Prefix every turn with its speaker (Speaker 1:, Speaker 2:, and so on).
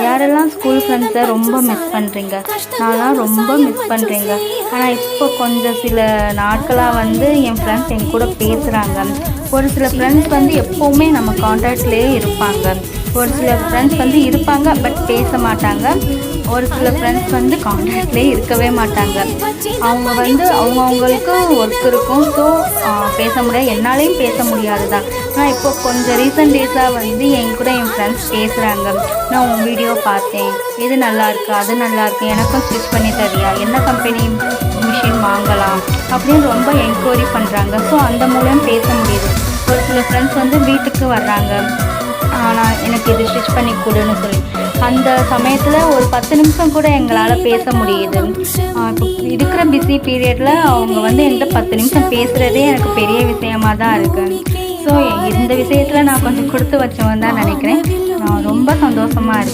Speaker 1: யாரெல்லாம் ஸ்கூல் ஃப்ரெண்ட்ஸை ரொம்ப மிஸ் பண்ணுறீங்க? நான்லாம் ரொம்ப மிஸ் பண்ணுறேங்க. ஆனால் இப்போ கொஞ்சம் சில நாட்களாக வந்து என் ஃப்ரெண்ட்ஸ் என் கூட பேசுகிறாங்க. ஒரு சில ஃப்ரெண்ட்ஸ் வந்து எப்போவுமே நம்ம கான்டாக்ட்லேயே இருப்பாங்க. ஒரு சில ஃப்ரெண்ட்ஸ் வந்து இருப்பாங்க பட் பேச மாட்டாங்க. ஒரு சில ஃப்ரெண்ட்ஸ் வந்து கான்டாக்ட்லேயே இருக்கவே மாட்டாங்க. அவங்க வந்து அவங்கவுங்களுக்கு ஒர்க் இருக்கும். ஸோ பேச முடியாது, என்னாலையும் பேச முடியாது தான். ஆனால் இப்போ கொஞ்சம் ரீசன்ட் டேஸாக வந்து என் கூட என் ஃப்ரெண்ட்ஸ் பேசுகிறாங்க. நான் உன் வீடியோ பார்த்தேன், இது நல்லாயிருக்கு, அது நல்லாயிருக்கு, எனக்கும் ஸ்டிச் பண்ணி தரியா, என்ன கம்பெனி மிஷின் வாங்கலாம் அப்படின்னு ரொம்ப என்கொயரி பண்ணுறாங்க. ஸோ அந்த மூலம் பேச முடியுது. ஒரு சில ஃப்ரெண்ட்ஸ் வந்து வீட்டுக்கு வர்றாங்க, ஆனால் எனக்கு இது ஸ்டிச் பண்ணி கொடுன்னு சொல்லி. அந்த சமயத்தில் ஒரு 10 நிமிஷம் கூட எங்களால் பேச முடியுது. இப்போ இருக்கிற பிஸி பீரியடில் அவங்க வந்து என்கிட்ட 10 நிமிஷம் பேசுகிறதே எனக்கு பெரிய விஷயமாக தான் இருக்குது. ஸோ இந்த விஷயத்தில் நான் கொஞ்சம் கொடுத்து வச்சவன் தான் நினைக்கிறேன். நான் ரொம்ப சந்தோஷமாக இருக்கேன்.